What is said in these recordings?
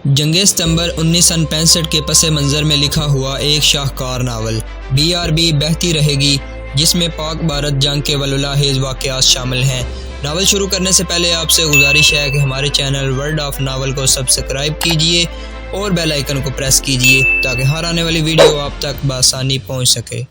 جنگ ستمبر 1965 کے پس منظر میں لکھا ہوا ایک شاہکار ناول BRB بہتی رہے گی، جس میں پاک بھارت جنگ کے واللاحظ واقعات شامل ہیں۔ ناول شروع کرنے سے پہلے آپ سے گزارش ہے کہ ہمارے چینل ورلڈ آف ناول کو سبسکرائب کیجئے اور بیل آئیکن کو پریس کیجئے تاکہ ہر آنے والی ویڈیو آپ تک بآسانی پہنچ سکے۔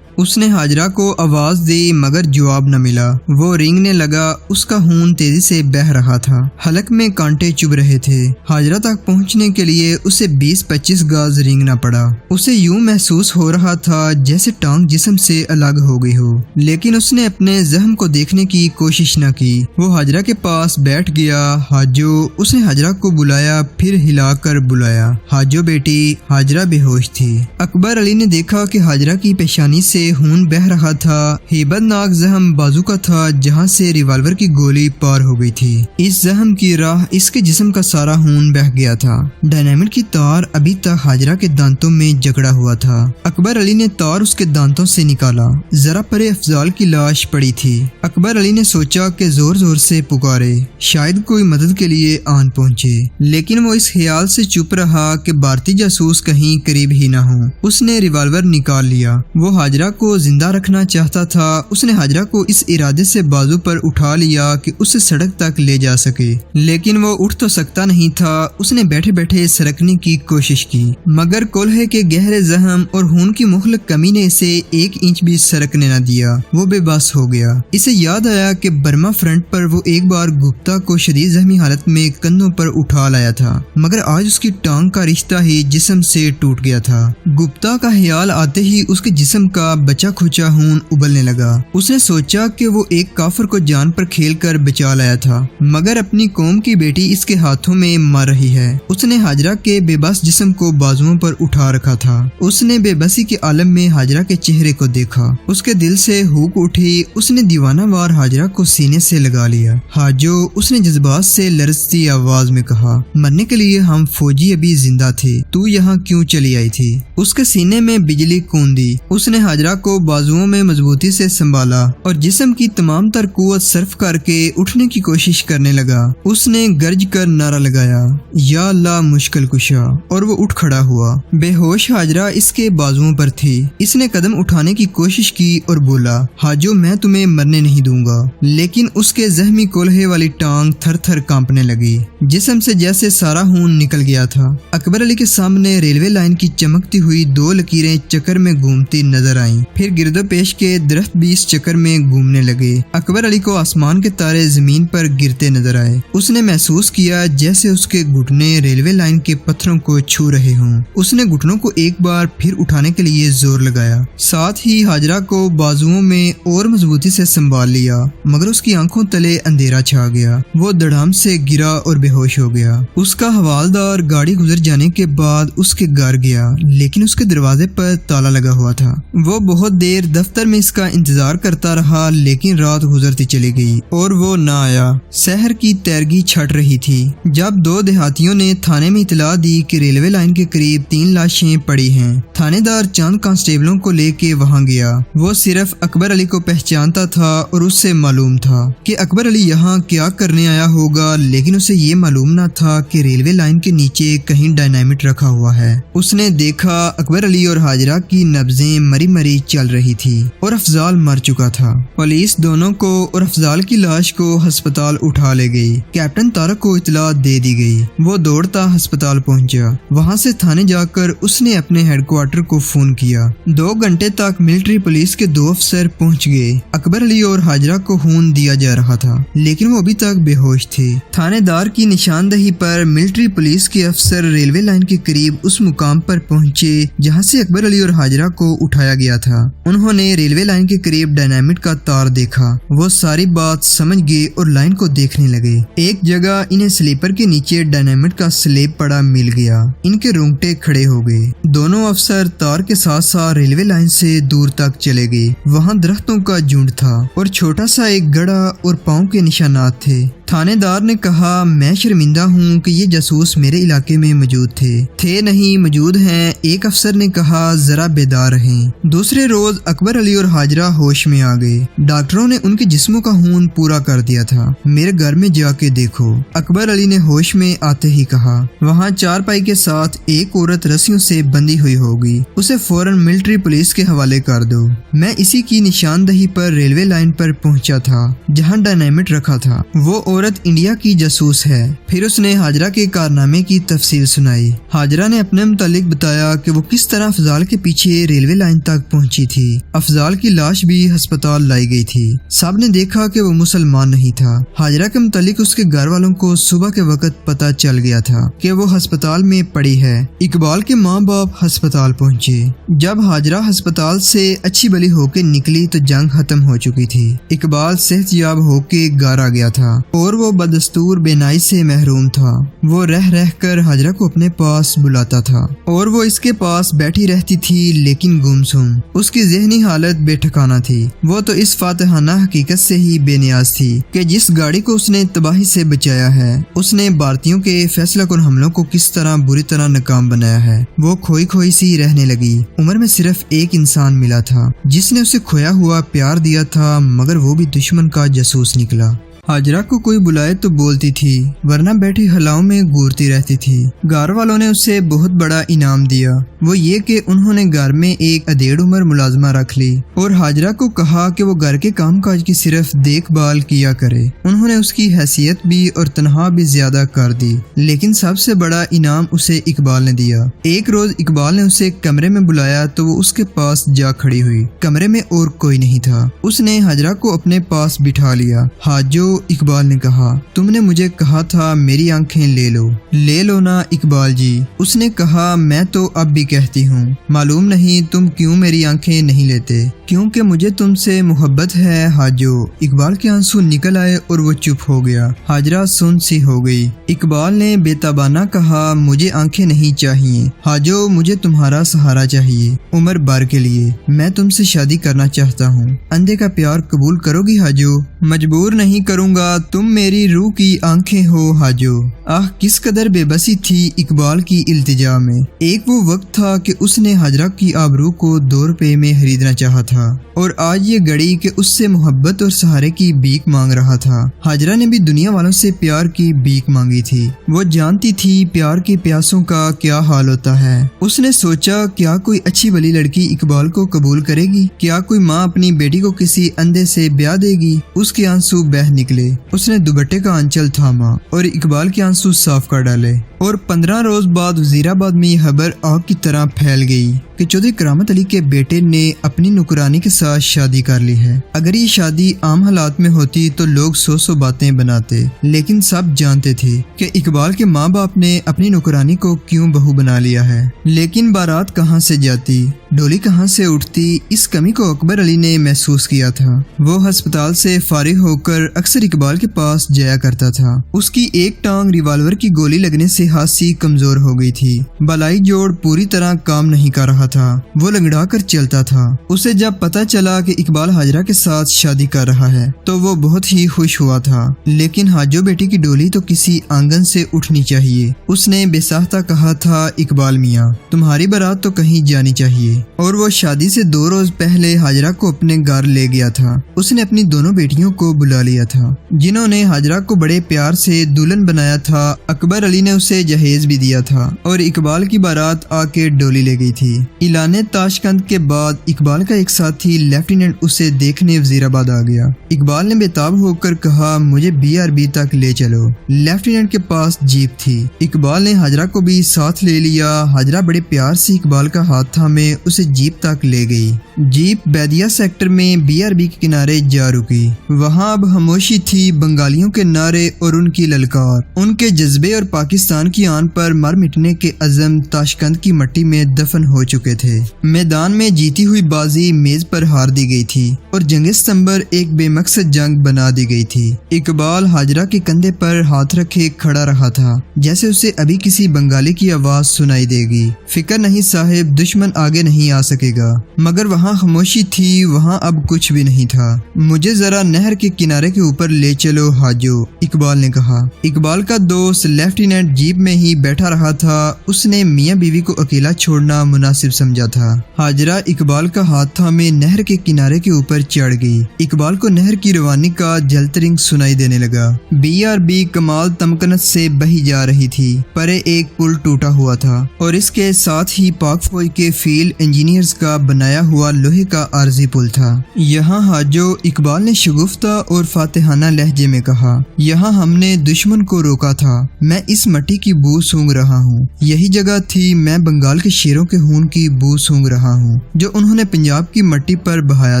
اس نے ہاجرہ کو آواز دی مگر جواب نہ ملا۔ وہ رینگنے لگا، اس کا خون تیزی سے بہہ رہا تھا، حلق میں کانٹے چبھ رہے تھے۔ ہاجرہ تک پہنچنے کے لیے اسے 20-25 گز رینگنا پڑا۔ اسے یوں محسوس ہو رہا تھا جیسے ٹانگ جسم سے الگ ہو گئی ہو، لیکن اس نے اپنے زخم کو دیکھنے کی کوشش نہ کی۔ وہ ہاجرہ کے پاس بیٹھ گیا۔ ہاجو، اس نے ہاجرہ کو بلایا، پھر ہلا کر بلایا، ہاجو بیٹی۔ ہاجرہ بے ہوش تھی۔ اکبر علی نے دیکھا کہ ہاجرہ کی پیشانی سے خون بہہ رہا تھا۔ ہیبت ناک زخم بازو کا تھا جہاں سے ریوالور کی گولی پار ہو گئی تھی۔ اس زخم کی راہ اس کے جسم کا سارا خون بہہ گیا تھا۔ ڈائنامٹ کی تار ابھی تک ہاجرہ کے دانتوں میں جکڑا ہوا تھا۔ اکبر علی نے تار اس کے دانتوں سے نکالا۔ ذرا پرے افضال کی لاش پڑی تھی۔ اکبر علی نے سوچا کہ زور زور سے پکارے، شاید کوئی مدد کے لیے آن پہنچے، لیکن وہ اس خیال سے چپ رہا کہ بھارتی جاسوس کہیں قریب ہی نہ ہوں۔ اس نے ریوالور نکال لیا۔ وہ ہاجرہ کو زندہ رکھنا چاہتا تھا۔ اس نے ہاجرہ کو اس ارادے سے بازو پر اٹھا لیا کہ اسے سڑک تک لے جا سکے، لیکن وہ اٹھ تو سکتا نہیں تھا۔ اس نے بیٹھے بیٹھے سرکنے کی کوشش کی، مگر کولہے کے گہرے زخم اور خون کی مخلق کمی نے اسے 1 انچ بھی سرکنے نہ دیا۔ وہ بے بس ہو گیا۔ اسے یاد آیا کہ برما فرنٹ پر وہ ایک بار گپتا کو شدید زخمی حالت میں کندھوں پر اٹھا لایا تھا، مگر آج اس کی ٹانگ کا رشتہ ہی جسم سے ٹوٹ گیا تھا۔ گپتا کا خیال آتے ہی اس کے جسم کا بچا کھچا خون ابلنے لگا۔ اس نے سوچا کہ وہ ایک کافر کو جان پر کھیل کر بچا لایا تھا، مگر اپنی قوم کی بیٹی اس کے ہاتھوں میں مر رہی ہے۔ اس نے ہاجرہ کے بے بس جسم کو بازوؤں پر اٹھا رکھا تھا۔ اس نے بے بسی کے عالم میں ہاجرہ کے چہرے کو دیکھا۔ اس کے دل سے ہوک اٹھی۔ اس نے دیوانہ وار ہاجرہ کو سینے سے لگا لیا۔ ہاجو، اس نے جذبات سے لرزتی آواز میں کہا، مرنے کے لیے ہم فوجی ابھی زندہ تھے، تو یہاں کیوں چلی آئی تھی؟ اس کے سینے میں بجلی کوندی۔ اس نے ہاجرہ کو بازوؤں میں مضبوطی سے سنبھالا اور جسم کی تمام تر قوت صرف کر کے اٹھنے کی کوشش کرنے لگا۔ اس نے گرج کر نعرہ لگایا، یا اللہ مشکل کشا، اور وہ اٹھ کھڑا ہوا۔ بے ہوش ہاجرہ اس کے بازوؤں پر تھی۔ اس نے قدم اٹھانے کی کوشش کی اور بولا، ہاجو میں تمہیں مرنے نہیں دوں گا، لیکن اس کے زخمی کولہے والی ٹانگ تھر تھر کانپنے لگی۔ جسم سے جیسے سارا خون نکل گیا تھا۔ اکبر علی کے سامنے ریلوے لائن کی چمکتی ہوئی 2 لکیریں چکر میں گھومتی نظر آئیں، پھر گرد و پیش کے درخت بھی اس چکر میں گھومنے لگے۔ اکبر علی کو آسمان کے تارے زمین پر گرتے نظر آئے۔ اس نے محسوس کیا جیسے اس کے گھٹنے ریلوے لائن کے پتھروں کو چھو رہے ہوں۔ اس نے گھٹنوں کو ایک بار پھر اٹھانے کے لیے زور لگایا، ساتھ ہی ہاجرہ کو بازوؤں میں اور مضبوطی سے سنبھال لیا، مگر اس کی آنکھوں تلے اندھیرا چھا گیا۔ وہ دڑام سے گرا اور بے ہوش ہو گیا۔ اس کا حوالدار گاڑی گزر جانے کے بعد اس کے گھر گیا، لیکن اس کے دروازے پر تالا لگا ہوا تھا۔ وہ بہت دیر دفتر میں اس کا انتظار کرتا رہا، لیکن رات گزرتی چلی گئی اور وہ نہ آیا۔ سحر کی تیرگی چھٹ رہی تھی جب 2 دیہاتیوں نے تھانے میں اطلاع دی کہ ریلوے لائن کے قریب 3 لاشیں پڑی ہیں۔ تھانے دار چند کانسٹیبلوں کو لے کے وہاں گیا۔ وہ صرف اکبر علی کو پہچانتا تھا اور اس سے معلوم تھا کہ اکبر علی یہاں کیا کرنے آیا ہوگا، لیکن اسے یہ معلوم نہ تھا کہ ریلوے لائن کے نیچے کہیں ڈائنامٹ رکھا ہوا ہے۔ اس نے دیکھا اکبر علی اور ہاجرہ کی نبضیں مری مری چل رہی تھی اور افضال مر چکا تھا۔ پولیس دونوں کو اور افضال کی لاش کو ہسپتال اٹھا لے گئی۔ کیپٹن طارق کو اطلاع دے دی گئی۔ وہ دوڑتا ہسپتال پہنچا۔ وہاں سے تھانے جا کر اس نے اپنے ہیڈ کوارٹر کو فون کیا۔ 2 گھنٹے تک ملٹری پولیس کے 2 افسر پہنچ گئے۔ اکبر علی اور ہاجرہ کو خون دیا جا رہا تھا، لیکن وہ ابھی تک بے ہوش تھے۔ تھانے دار کی نشاندہی پر ملٹری پولیس کے افسر ریلوے لائن کے قریب اس مقام پر پہنچے جہاں سے اکبر علی اور ہاجرہ کو اٹھایا گیا تھا۔ انہوں نے ریلوے لائن کے قریب ڈائنامٹ کا تار دیکھا۔ وہ ساری بات سمجھ گئے اور لائن کو دیکھنے لگے۔ ایک جگہ انہیں سلیپر کے نیچے ڈائنامٹ کا سلیب پڑا مل گیا۔ ان کے رونگٹے کھڑے ہو گئے۔ دونوں افسر تار کے ساتھ ساتھ ریلوے لائن سے دور تک چلے گئے۔ وہاں درختوں کا جھنڈ تھا اور چھوٹا سا ایک گڑھا اور پاؤں کے نشانات تھے۔ थाने दार ने कहा, मैं शर्मिंदा हूँ कि ये जासूस मेरे इलाके में मौजूद थे नहीं, मौजूद हैं। एक अफसर ने कहा, जरा बेदार रहें। दूसरे रोज अकबर अली और हाजरा होश में आ गए। डॉक्टरों ने उनके जिस्मों का खून पूरा कर दिया था। मेरे घर में जाके देखो, अकबर अली ने होश में आते ही कहा। वहाँ चारपाई के साथ एक औरत रस्सियों से बंधी हुई होगी, उसे फौरन मिलिट्री पुलिस के हवाले कर दो। मैं इसी की निशानदही पर रेलवे लाइन पर पहुंचा था जहां डायनामिट रखा था। वो औरत इंडिया की जासूस है। फिर उसने हाजरा के कारनामे की तफसील सुनाई। हाजरा ने अपने मुतालिक बताया कि वो किस तरह अफजाल के पीछे रेलवे लाइन तक पहुंची थी। अफजाल की लाश भी अस्पताल लाई गई थी। सब ने देखा कि वो मुसलमान नहीं था। हाजरा के मुतालिक उसके घर वालों को सुबह के वक्त पता चल गया था कि वो अस्पताल में पड़ी है। इकबाल के माँ बाप अस्पताल पहुंचे। जब हाजरा अस्पताल से अच्छी भली होके निकली तो जंग खत्म हो चुकी थी। इकबाल सेहतयाब होके घर आ गया था और वो बदस्तूर बेनाई से महरूम था। वो रह रह कर हाजरा को अपने पास बुलाता था और वो इसके पास बैठी रहती थी, लेकिन गुमसुम। उसकी ज़हनी हालत बेठिकाना थी। वो तो इस फातिहाना हकीकत से ही बेनियाज थी कि जिस गाड़ी को उसने तबाही से बचाया है, उसने भारतीयों के फैसलाकुन हमलों को किस तरह बुरी तरह नाकाम बनाया है। वो खोई खोई सी रहने लगी। उम्र में सिर्फ एक इंसान मिला था जिसने उसे खोया हुआ प्यार दिया था, मगर वो भी दुश्मन का जासूस निकला। हाजरा को कोई बुलाए तो बोलती थी, वरना बैठी हलाओं में घूरती रहती थी। घर वालों ने उसे बहुत बड़ा इनाम दिया, वो ये कि उन्होंने घर में एक अधेड़ उम्र मुलाजमा रख ली और हाजरा को कहा कि वो घर के कामकाज की सिर्फ देखभाल किया करे। उन्होंने उसकी हैसियत भी और तनख्वाह भी ज्यादा कर दी, लेकिन सबसे बड़ा इनाम उसे इकबाल ने दिया। एक रोज इकबाल ने उसे कमरे में बुलाया तो वो उसके पास जा खड़ी हुई। कमरे में और कोई नहीं था। उसने हाजरा को अपने पास बिठा लिया। हाजो, इकबाल ने कहा, तुमने मुझे कहा था मेरी आंखें ले लो ना इकबाल जी। उसने कहा, मैं तो अब भी कहती हूँ, मालूम नहीं तुम क्यों मेरी आंखें नहीं लेते। क्योंकि मुझे तुमसे मोहब्बत है हाजो। इकबाल के आंसू निकल आए और वो चुप हो गया। हाजरा सुन सी हो गई। इकबाल ने बेताबाना कहा, मुझे आंखें नहीं चाहिए हाजो, मुझे तुम्हारा सहारा चाहिए उम्र भर के लिए। मैं तुमसे शादी करना चाहता हूँ। अंधे का प्यार कबूल करोगी हाजो? मजबूर नहीं करूँगा, तुम मेरी रूह की आंखें हो हाजो। आह, किस कदर बेबसी थी इकबाल की इल्तिजा में। एक वो वक्त था कि उसने हाजरा की आबरू को 2 रुपए में खरीदना चाहा था और आज ये घड़ी कि उससे मोहब्बत और सहारे की भीख मांग रहा था। हाजरा ने भी दुनिया वालों से प्यार की भीख मांगी थी। वो जानती थी प्यार के प्यासों का क्या हाल होता है। उसने सोचा, क्या कोई अच्छी भली लड़की इकबाल को कबूल करेगी? क्या कोई माँ अपनी बेटी को किसी अंधे से ब्याह देगी? उसके आंसू बह निकले। उसने दुपट्टे का आंचल थामा और इकबाल के आंसू साफ कर डाले। और 15 रोज बाद वजीराबाद में यह खबर आग की तरह फैल गई कि चौधरी करामत अली के बेटे ने अपनी नुकरानी के साथ शादी कर ली है। अगर ये शादी आम हालात में होती तो लोग 100 बातें बनाते, लेकिन सब जानते थे कि इकबाल के माँ बाप ने अपनी नुकरानी को क्यों बहू बना लिया है। लेकिन बारात कहाँ से जाती, डोली कहाँ से उठती, इस कमी को अकबर अली ने महसूस किया था। वो अस्पताल से फारिग होकर अक्सर इकबाल के पास जाया करता था। उसकी एक टांग रिवाल्वर की गोली लगने से हाथसी कमजोर हो गई थी। बलाई जोड़ पूरी तरह काम नहीं कर रहा था। वो लंगड़ा कर चलता था। उसे जब पता चला कि इकबाल हाजरा के साथ शादी कर रहा है तो वो बहुत ही खुश हुआ था। लेकिन हाजो बेटी की डोली तो किसी आंगन से उठनी चाहिए। उसने बेसाख्ता कहा था, इकबाल मियाँ, तुम्हारी बारात तो कहीं जानी चाहिए। और वो शादी से 2 रोज पहले हाजरा को अपने घर ले गया था। उसने अपनी दोनों बेटियों को बुला लिया था, जिन्होंने हाजरा को बड़े प्यार से दुल्हन बनाया था। अकबर अली ने उसे जहेज भी दिया था और इकबाल की बारात आके डोली ले गई थी। इलाने ताशकंद के बाद इकबाल का एक साथी लेफ्टिनेंट उसे देखने वजीराबाद आ गया। इकबाल ने बेताब होकर कहा, मुझे BRB तक ले चलो। लेफ्टिनेंट के पास जीप थी। इकबाल ने हाजरा को भी साथ ले लिया। हाजरा बड़े प्यार से इकबाल का हाथ थामे उसे जीप तक ले गई। जीप बैदिया सेक्टर में BRB के किनारे जा रुकी। वहाँ अब खामोशी थी। बंगालियों के नारे और उनकी ललकार, उनके जज्बे और पाकिस्तान की आन पर मर मिटने के अज़म ताशकंद की मट्टी में दफन हो चुके थे। मैदान में जीती हुई बाजी मेज पर हार दी गई थी और जंग सितंबर एक बेमकसद जंग बना दी गई थी। इकबाल हाजरा के कंधे पर हाथ रखे खड़ा रहा था, जैसे उसे अभी किसी बंगाली की आवाज सुनाई देगी। फिक्र नहीं साहिब, दुश्मन आगे नहीं आ सकेगा। मगर वहाँ जहाँ खामोशी थी वहाँ अब कुछ भी नहीं था। मुझे जरा नहर के किनारे के ऊपर ले चलो हाजो, इकबाल ने कहा। इकबाल का दोस्त लेफ्टिनेंट जीप में ही बैठा रहा था। उसने मियाँ बीवी को अकेला छोड़ना मुनासिब समझा था। हाजरा इकबाल का हाथ थामे नहर के किनारे के ऊपर चढ़ गई। इकबाल को नहर की रवानी का जलतरिंग सुनाई देने लगा। BRB कमाल तमकनत से बही जा रही थी। परे एक पुल टूटा हुआ था और इसके साथ ही पाक फौज के फील्ड इंजीनियर्स का बनाया हुआ लोहे का आरजी पुल था। यहाँ हाजो, इकबाल ने शगुफ्ता और फातिहाना लहजे में कहा, यहाँ हमने दुश्मन को रोका था। मैं इस मिट्टी की बू सूंघ रहा हूँ। यही जगह थी मैं बंगाल के शेरों के खून की बू सूंघ रहा हूँ जो उन्होंने पंजाब की मिट्टी पर बहाया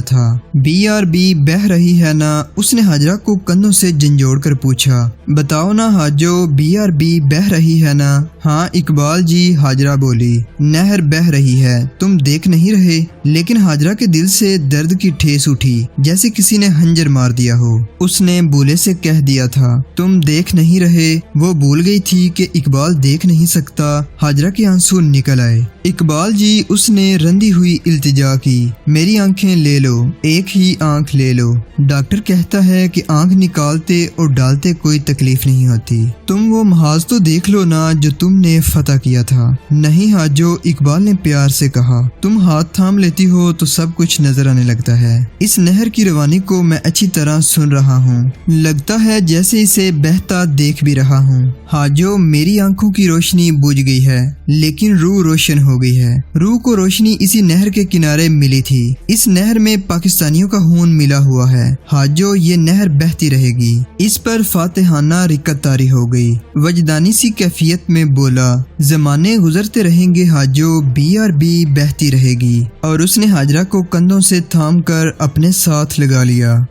था। BRB बह रही है ना? उसने हाजरा को कंधों से झंझोड़ कर पूछा। बताओ ना हाजो, BRB बह रही है ना? हाँ इकबाल जी, हाजरा बोली। नहर बह रही है, तुम देख नहीं रहे? लेकिन हाजरा के दिल से दर्द की ठेस उठी जैसे किसी ने हंजर मार दिया हो। उसने बोले से कह दिया था, तुम देख नहीं रहे। वो भूल गई थी कि इकबाल देख नहीं सकता। हाजरा के आंसू निकल आए। इकबाल जी, उसने रंधी हुई इल्तिजा की, मेरी आंखें ले लो, एक ही आंख ले लो। डॉक्टर कहता है कि आंख निकालते और डालते कोई तकलीफ नहीं होती। तुम वो महाज तो देख लो ना जो तुमने फतह किया था। नहीं हाजो, इकबाल ने प्यार से कहा, तुम हाथ थाम लेती हो तो सब कुछ नजर आने लगता है। इस नहर की रवानी को मैं अच्छी तरह सुन रहा हूँ। लगता है जैसे इसे बहता देख भी रहा हूँ। हाजो, मेरी आंखों की रोशनी बुझ गई है लेकिन रूह रोशन हो गई है। रूह को रोशनी इसी नहर के किनारे मिली थी। इस नहर में पाकिस्तानियों का खून मिला हुआ है। हाजो, ये नहर बहती रहेगी। इस पर फातिहाना रिकत तारी हो गई। वजदानी सी कैफियत में बोला, जमाने गुजरते रहेंगे हाजो, BRB बहती रहेगी। और उसने हाजरा को कंधों से थाम कर अपने साथ लगा लिया।